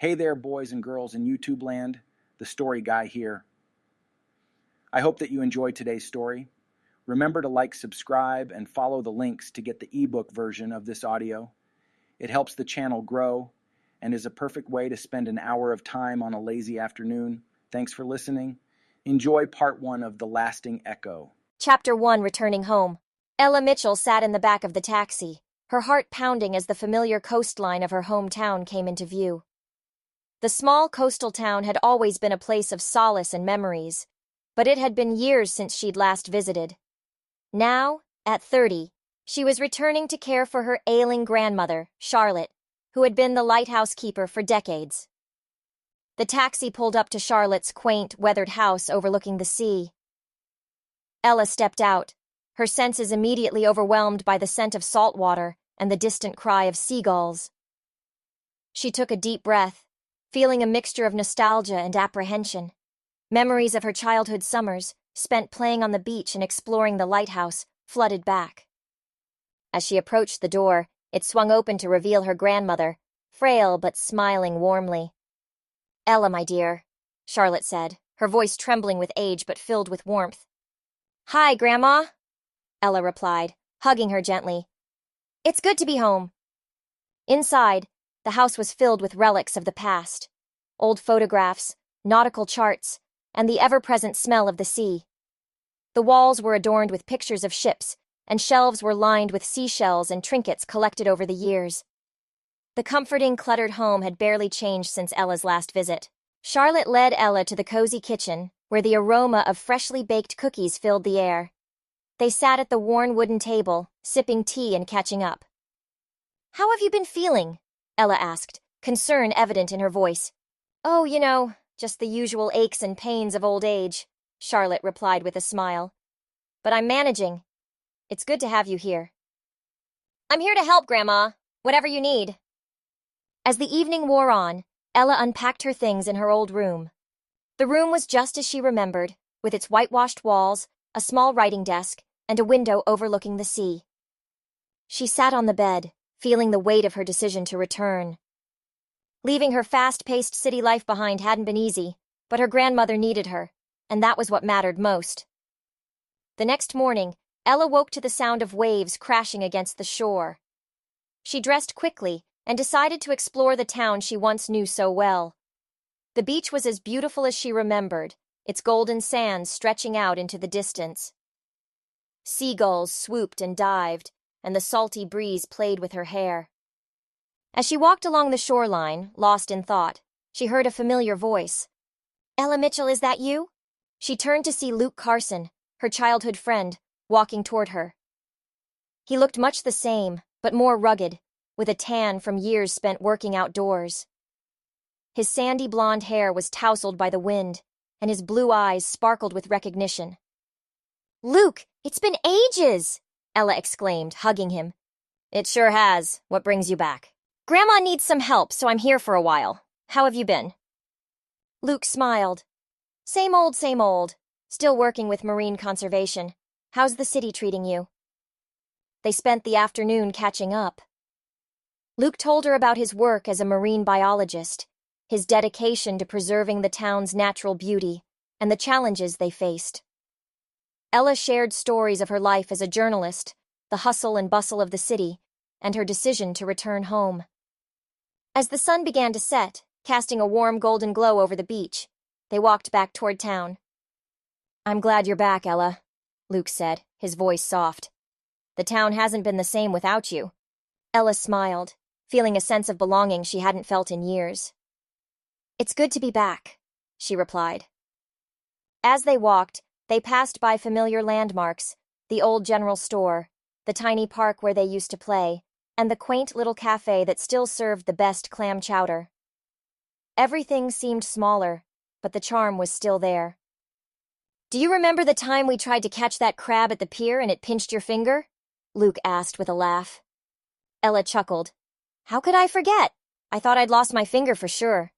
Hey there, boys and girls in YouTube land, the story guy here. I hope that you enjoyed today's story. Remember to like, subscribe, and follow the links to get the ebook version of this audio. It helps the channel grow and is a perfect way to spend an hour of time on a lazy afternoon. Thanks for listening. Enjoy part 1 of The Lasting Echo. Chapter 1, Returning Home. Ella Mitchell sat in the back of the taxi, her heart pounding as the familiar coastline of her hometown came into view. The small coastal town had always been a place of solace and memories, but it had been years since she'd last visited. Now, at 30, she was returning to care for her ailing grandmother, Charlotte, who had been the lighthouse keeper for decades. The taxi pulled up to Charlotte's quaint, weathered house overlooking the sea. Ella stepped out, her senses immediately overwhelmed by the scent of salt water and the distant cry of seagulls. She took a deep breath, feeling a mixture of nostalgia and apprehension. Memories of her childhood summers, spent playing on the beach and exploring the lighthouse, flooded back. As she approached the door, it swung open to reveal her grandmother, frail but smiling warmly. "Ella, my dear," Charlotte said, her voice trembling with age but filled with warmth. "Hi, Grandma," Ella replied, hugging her gently. "It's good to be home." Inside, the house was filled with relics of the past, old photographs, nautical charts, and the ever-present smell of the sea. The walls were adorned with pictures of ships, and shelves were lined with seashells and trinkets collected over the years. The comforting, cluttered home had barely changed since Ella's last visit. Charlotte led Ella to the cozy kitchen, where the aroma of freshly baked cookies filled the air. They sat at the worn wooden table, sipping tea and catching up. "How have you been feeling?" Ella asked, concern evident in her voice. "Oh, just the usual aches and pains of old age," Charlotte replied with a smile. "But I'm managing. It's good to have you here." "I'm here to help, Grandma. Whatever you need." As the evening wore on, Ella unpacked her things in her old room. The room was just as she remembered, with its whitewashed walls, a small writing desk, and a window overlooking the sea. She sat on the bed, feeling the weight of her decision to return. Leaving her fast-paced city life behind hadn't been easy, but her grandmother needed her, and that was what mattered most. The next morning, Ella woke to the sound of waves crashing against the shore. She dressed quickly and decided to explore the town she once knew so well. The beach was as beautiful as she remembered, its golden sands stretching out into the distance. Seagulls swooped and dived, and the salty breeze played with her hair. As she walked along the shoreline, lost in thought, she heard a familiar voice. "Ella Mitchell, is that you?" She turned to see Luke Carson, her childhood friend, walking toward her. He looked much the same, but more rugged, with a tan from years spent working outdoors. His sandy blonde hair was tousled by the wind, and his blue eyes sparkled with recognition. "Luke, it's been ages!" Ella exclaimed, hugging him. "It sure has. What brings you back?" "Grandma needs some help, so I'm here for a while. How have you been?" Luke smiled. Same old, same old. Still working with marine conservation. How's the city treating you?" They spent the afternoon catching up. Luke told her about his work as a marine biologist, his dedication to preserving the town's natural beauty, and the challenges they faced. Ella shared stories of her life as a journalist, the hustle and bustle of the city, and her decision to return home. As the sun began to set, casting a warm golden glow over the beach, they walked back toward town. "I'm glad you're back, Ella," Luke said, his voice soft. "The town hasn't been the same without you." Ella smiled, feeling a sense of belonging she hadn't felt in years. "It's good to be back," she replied. As they walked, they passed by familiar landmarks, the old general store, the tiny park where they used to play, and the quaint little cafe that still served the best clam chowder. Everything seemed smaller, but the charm was still there. "Do you remember the time we tried to catch that crab at the pier and it pinched your finger?" Luke asked with a laugh. Ella chuckled. "How could I forget? I thought I'd lost my finger for sure."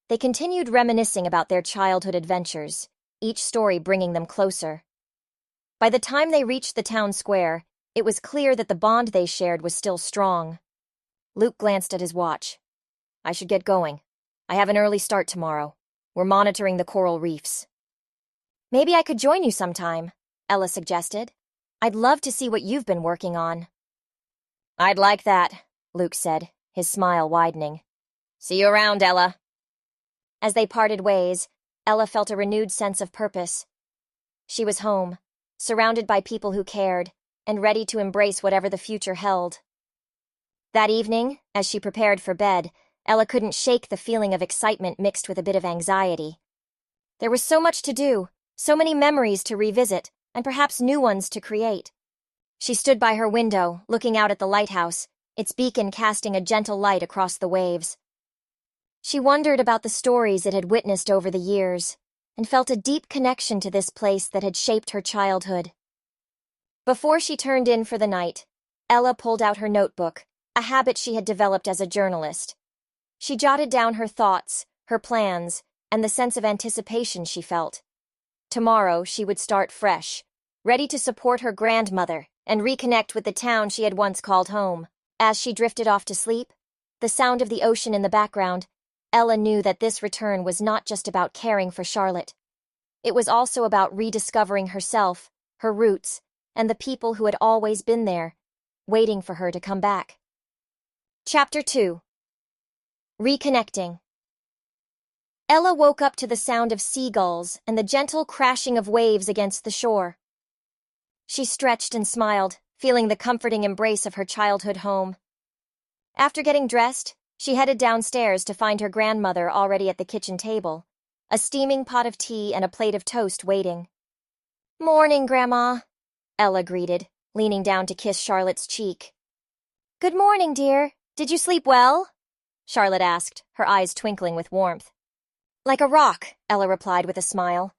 They continued reminiscing about their childhood adventures, each story bringing them closer. By the time they reached the town square, it was clear that the bond they shared was still strong. Luke glanced at his watch. I should get going. I have an early start tomorrow. We're monitoring the coral reefs. Maybe I could join you sometime, Ella suggested. I'd love to see what you've been working on. I'd like that, Luke said, his smile widening. See you around, Ella. As they parted ways, Ella felt a renewed sense of purpose. She was home, surrounded by people who cared, and ready to embrace whatever the future held. That evening, as she prepared for bed, Ella couldn't shake the feeling of excitement mixed with a bit of anxiety. There was so much to do, so many memories to revisit, and perhaps new ones to create. She stood by her window, looking out at the lighthouse, its beacon casting a gentle light across the waves. She wondered about the stories it had witnessed over the years, and felt a deep connection to this place that had shaped her childhood. Before she turned in for the night, Ella pulled out her notebook, a habit she had developed as a journalist. She jotted down her thoughts, her plans, and the sense of anticipation she felt. Tomorrow she would start fresh, ready to support her grandmother and reconnect with the town she had once called home. As she drifted off to sleep, the sound of the ocean in the background, Ella knew that this return was not just about caring for Charlotte. It was also about rediscovering herself, her roots, and the people who had always been there, waiting for her to come back. Chapter 2. Reconnecting. Ella woke up to the sound of seagulls and the gentle crashing of waves against the shore. She stretched and smiled, feeling the comforting embrace of her childhood home. After getting dressed, she headed downstairs to find her grandmother already at the kitchen table, a steaming pot of tea and a plate of toast waiting. "Morning, Grandma," Ella greeted, leaning down to kiss Charlotte's cheek. "Good morning, dear. Did you sleep well?" Charlotte asked, her eyes twinkling with warmth. "Like a rock," Ella replied with a smile.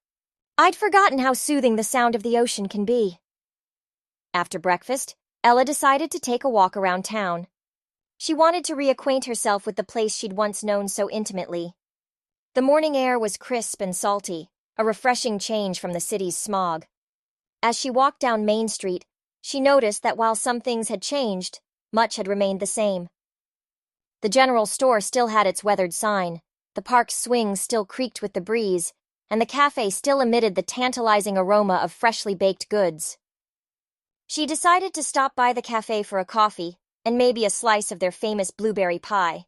"I'd forgotten how soothing the sound of the ocean can be." After breakfast, Ella decided to take a walk around town. She wanted to reacquaint herself with the place she'd once known so intimately. The morning air was crisp and salty, a refreshing change from the city's smog. As she walked down Main Street, she noticed that while some things had changed, much had remained the same. The general store still had its weathered sign, the park's swings still creaked with the breeze, and the cafe still emitted the tantalizing aroma of freshly baked goods. She decided to stop by the cafe for a coffee, and maybe a slice of their famous blueberry pie.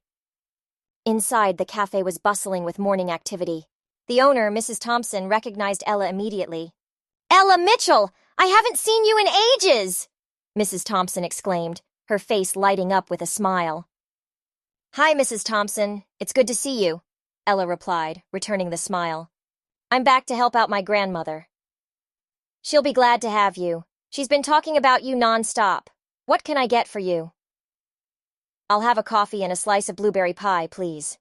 Inside, the cafe was bustling with morning activity. The owner, Mrs. Thompson, recognized Ella immediately. "Ella Mitchell! I haven't seen you in ages!" Mrs. Thompson exclaimed, her face lighting up with a smile. "Hi, Mrs. Thompson. It's good to see you," Ella replied, returning the smile. "I'm back to help out my grandmother." "She'll be glad to have you. She's been talking about you nonstop. What can I get for you?" "I'll have a coffee and a slice of blueberry pie, please."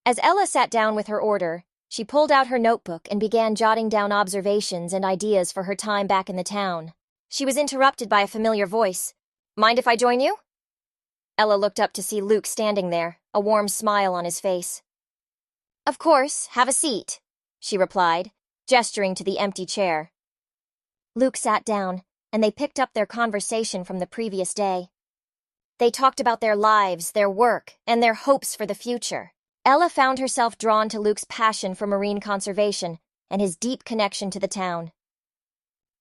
As Ella sat down with her order, she pulled out her notebook and began jotting down observations and ideas for her time back in the town. She was interrupted by a familiar voice. "Mind if I join you?" Ella looked up to see Luke standing there, a warm smile on his face. "Of course, have a seat," she replied, gesturing to the empty chair. Luke sat down, and they picked up their conversation from the previous day. They talked about their lives, their work, and their hopes for the future. Ella found herself drawn to Luke's passion for marine conservation and his deep connection to the town.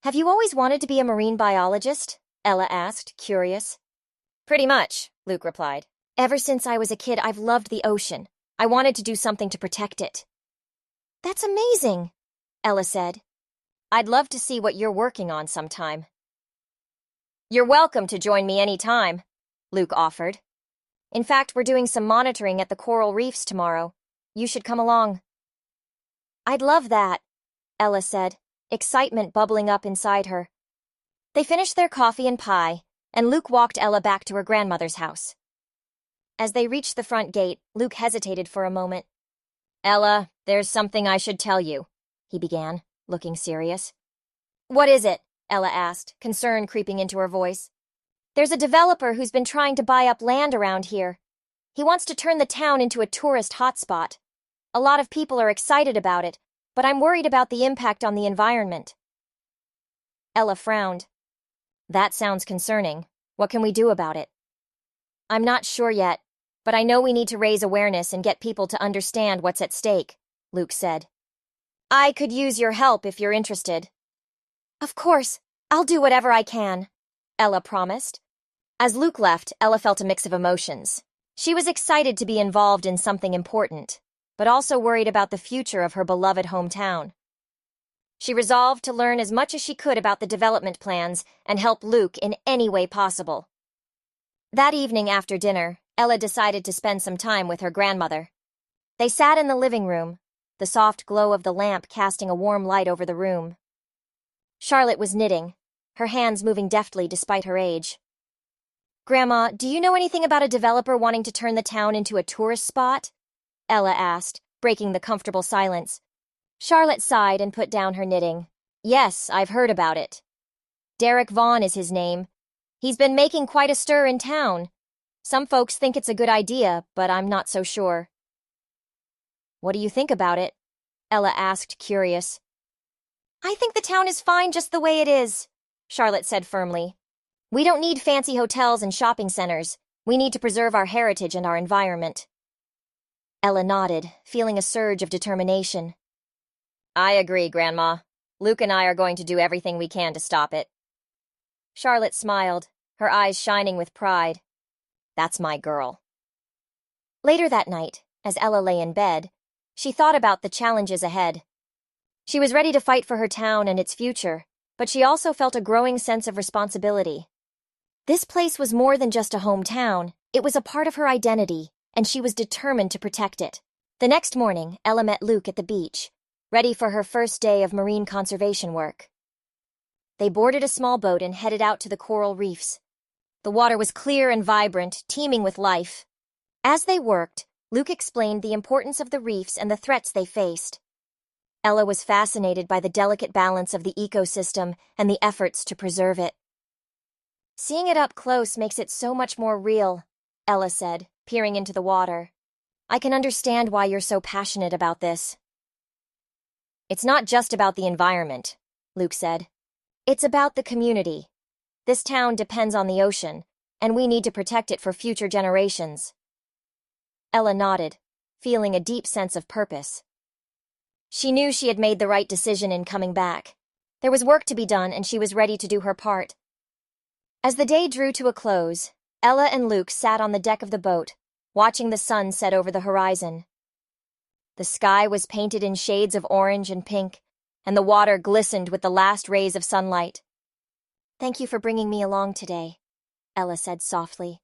"Have you always wanted to be a marine biologist?" Ella asked, curious. "Pretty much," Luke replied. "Ever since I was a kid, I've loved the ocean. I wanted to do something to protect it." "That's amazing," Ella said. "I'd love to see what you're working on sometime." "You're welcome to join me any time," Luke offered. "In fact, we're doing some monitoring at the coral reefs tomorrow. You should come along." "I'd love that," Ella said, excitement bubbling up inside her. They finished their coffee and pie, and Luke walked Ella back to her grandmother's house. As they reached the front gate, Luke hesitated for a moment. "Ella, there's something I should tell you," he began, looking serious. "What is it?" Ella asked, concern creeping into her voice. "There's a developer who's been trying to buy up land around here. He wants to turn the town into a tourist hotspot. A lot of people are excited about it, but I'm worried about the impact on the environment." Ella frowned. "That sounds concerning. What can we do about it?" "I'm not sure yet, but I know we need to raise awareness and get people to understand what's at stake, Luke said. I could use your help if you're interested. Of course, I'll do whatever I can, Ella promised. As Luke left, Ella felt a mix of emotions. She was excited to be involved in something important, but also worried about the future of her beloved hometown. She resolved to learn as much as she could about the development plans and help Luke in any way possible. That evening after dinner, Ella decided to spend some time with her grandmother. They sat in the living room, the soft glow of the lamp casting a warm light over the room. Charlotte was knitting, her hands moving deftly despite her age. Grandma, do you know anything about a developer wanting to turn the town into a tourist spot? Ella asked, breaking the comfortable silence. Charlotte sighed and put down her knitting. Yes, I've heard about it. Derek Vaughn is his name. He's been making quite a stir in town. Some folks think it's a good idea, but I'm not so sure. What do you think about it? Ella asked, curious. I think the town is fine just the way it is, Charlotte said firmly. We don't need fancy hotels and shopping centers. We need to preserve our heritage and our environment. Ella nodded, feeling a surge of determination. I agree, Grandma. Luke and I are going to do everything we can to stop it. Charlotte smiled, her eyes shining with pride. That's my girl. Later that night, as Ella lay in bed, she thought about the challenges ahead. She was ready to fight for her town and its future, but she also felt a growing sense of responsibility. This place was more than just a hometown. It was a part of her identity, and she was determined to protect it. The next morning, Ella met Luke at the beach, ready for her first day of marine conservation work. They boarded a small boat and headed out to the coral reefs. The water was clear and vibrant, teeming with life. As they worked, Luke explained the importance of the reefs and the threats they faced. Ella was fascinated by the delicate balance of the ecosystem and the efforts to preserve it. Seeing it up close makes it so much more real, Ella said, peering into the water. I can understand why you're so passionate about this. It's not just about the environment, Luke said. It's about the community. This town depends on the ocean, and we need to protect it for future generations. Ella nodded, feeling a deep sense of purpose. She knew she had made the right decision in coming back. There was work to be done, and she was ready to do her part. As the day drew to a close, Ella and Luke sat on the deck of the boat, watching the sun set over the horizon. The sky was painted in shades of orange and pink, and the water glistened with the last rays of sunlight. Thank you for bringing me along today, Ella said softly.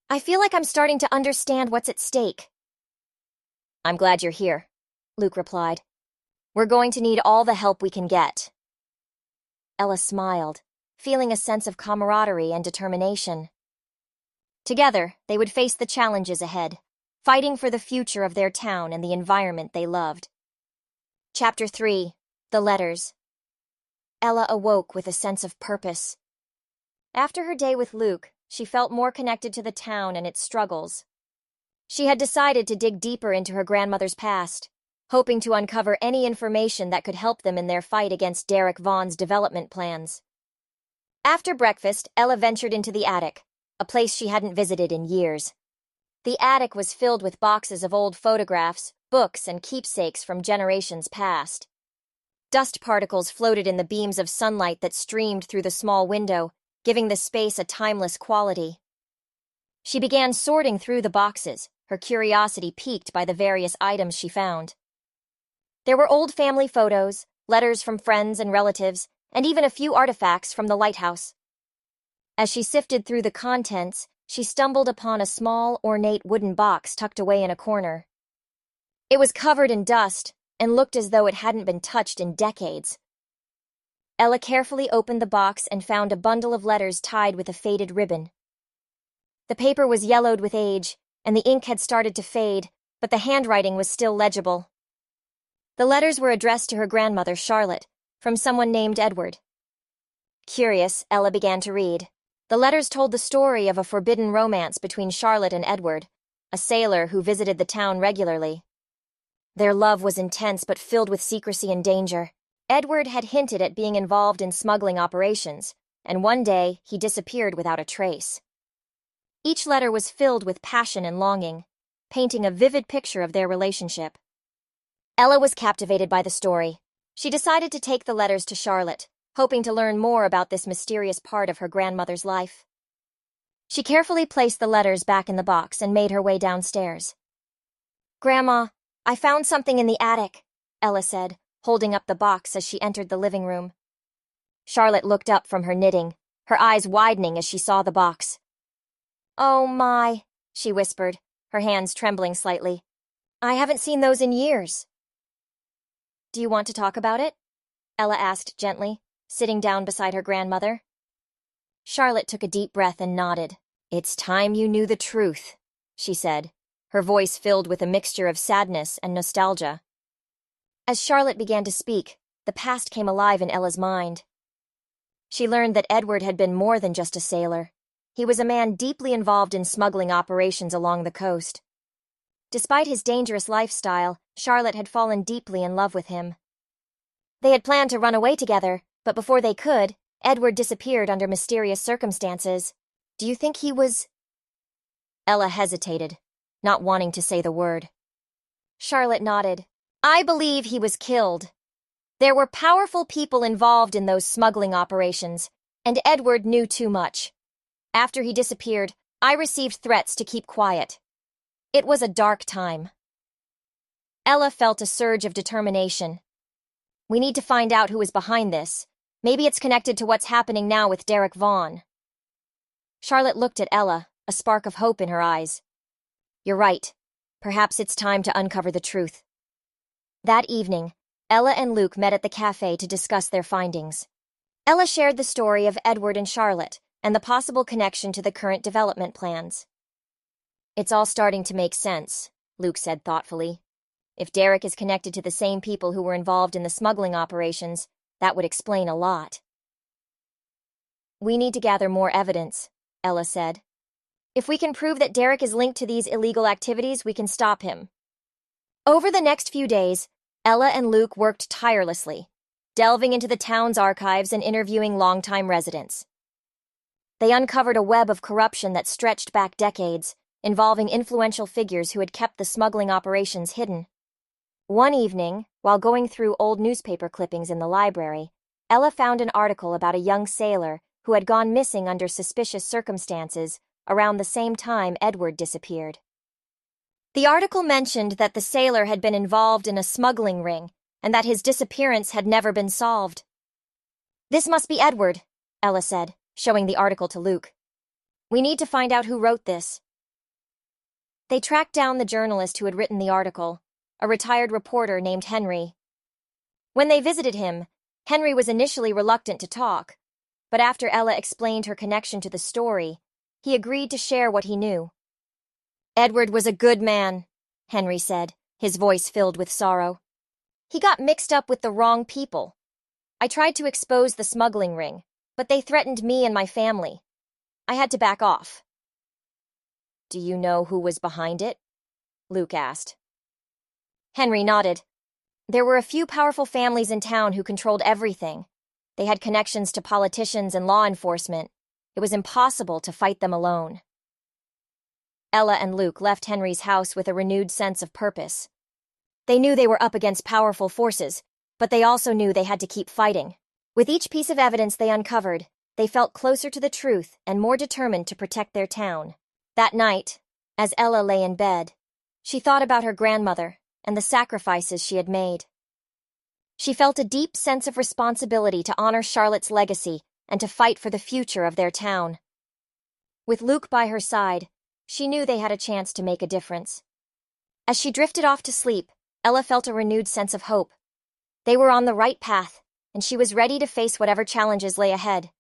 I feel like I'm starting to understand what's at stake. I'm glad you're here, Luke replied. We're going to need all the help we can get. Ella smiled, feeling a sense of camaraderie and determination. Together, they would face the challenges ahead, fighting for the future of their town and the environment they loved. Chapter 3. The Letters. Ella awoke with a sense of purpose. After her day with Luke, she felt more connected to the town and its struggles. She had decided to dig deeper into her grandmother's past, hoping to uncover any information that could help them in their fight against Derek Vaughn's development plans. After breakfast, Ella ventured into the attic, a place she hadn't visited in years. The attic was filled with boxes of old photographs, books, and keepsakes from generations past. Dust particles floated in the beams of sunlight that streamed through the small window, giving the space a timeless quality. She began sorting through the boxes, her curiosity piqued by the various items she found. There were old family photos, letters from friends and relatives, and even a few artifacts from the lighthouse. As she sifted through the contents, she stumbled upon a small, ornate wooden box tucked away in a corner. It was covered in dust and looked as though it hadn't been touched in decades. Ella carefully opened the box and found a bundle of letters tied with a faded ribbon. The paper was yellowed with age, and the ink had started to fade, but the handwriting was still legible. The letters were addressed to her grandmother, Charlotte, from someone named Edward. Curious, Ella began to read. The letters told the story of a forbidden romance between Charlotte and Edward, a sailor who visited the town regularly. Their love was intense but filled with secrecy and danger. Edward had hinted at being involved in smuggling operations, and one day he disappeared without a trace. Each letter was filled with passion and longing, painting a vivid picture of their relationship. Ella was captivated by the story. She decided to take the letters to Charlotte, hoping to learn more about this mysterious part of her grandmother's life. She carefully placed the letters back in the box and made her way downstairs. "Grandma, I found something in the attic," Ella said, holding up the box as she entered the living room. Charlotte looked up from her knitting, her eyes widening as she saw the box. "Oh my," she whispered, her hands trembling slightly. "I haven't seen those in years." "Do you want to talk about it?" Ella asked gently, sitting down beside her grandmother. Charlotte took a deep breath and nodded. "It's time you knew the truth," she said, her voice filled with a mixture of sadness and nostalgia. As Charlotte began to speak, the past came alive in Ella's mind. She learned that Edward had been more than just a sailor. He was a man deeply involved in smuggling operations along the coast. Despite his dangerous lifestyle, Charlotte had fallen deeply in love with him. They had planned to run away together, but before they could, Edward disappeared under mysterious circumstances. "Do you think he was—" Ella hesitated, not wanting to say the word. Charlotte nodded. "I believe he was killed. There were powerful people involved in those smuggling operations, and Edward knew too much. After he disappeared, I received threats to keep quiet. It was a dark time." Ella felt a surge of determination. "We need to find out who is behind this. Maybe it's connected to what's happening now with Derek Vaughn." Charlotte looked at Ella, a spark of hope in her eyes. "You're right. Perhaps it's time to uncover the truth." That evening, Ella and Luke met at the cafe to discuss their findings. Ella shared the story of Edward and Charlotte and the possible connection to the current development plans. "It's all starting to make sense," Luke said thoughtfully. "If Derek is connected to the same people who were involved in the smuggling operations, that would explain a lot." "We need to gather more evidence," Ella said. "If we can prove that Derek is linked to these illegal activities, we can stop him." Over the next few days, Ella and Luke worked tirelessly, delving into the town's archives and interviewing longtime residents. They uncovered a web of corruption that stretched back decades, involving influential figures who had kept the smuggling operations hidden. One evening, while going through old newspaper clippings in the library, Ella found an article about a young sailor who had gone missing under suspicious circumstances around the same time Edward disappeared. The article mentioned that the sailor had been involved in a smuggling ring and that his disappearance had never been solved. "This must be Edward," Ella said, showing the article to Luke. "We need to find out who wrote this." They tracked down the journalist who had written the article, a retired reporter named Henry. When they visited him, Henry was initially reluctant to talk, but after Ella explained her connection to the story, he agreed to share what he knew. "Edward was a good man," Henry said, his voice filled with sorrow. "He got mixed up with the wrong people. I tried to expose the smuggling ring, but they threatened me and my family. I had to back off." "Do you know who was behind it?" Luke asked. Henry nodded. "There were a few powerful families in town who controlled everything. They had connections to politicians and law enforcement. It was impossible to fight them alone." Ella and Luke left Henry's house with a renewed sense of purpose. They knew they were up against powerful forces, but they also knew they had to keep fighting. With each piece of evidence they uncovered, they felt closer to the truth and more determined to protect their town. That night, as Ella lay in bed, she thought about her grandmother and the sacrifices she had made. She felt a deep sense of responsibility to honor Charlotte's legacy and to fight for the future of their town. With Luke by her side, she knew they had a chance to make a difference. As she drifted off to sleep, Ella felt a renewed sense of hope. They were on the right path, and she was ready to face whatever challenges lay ahead.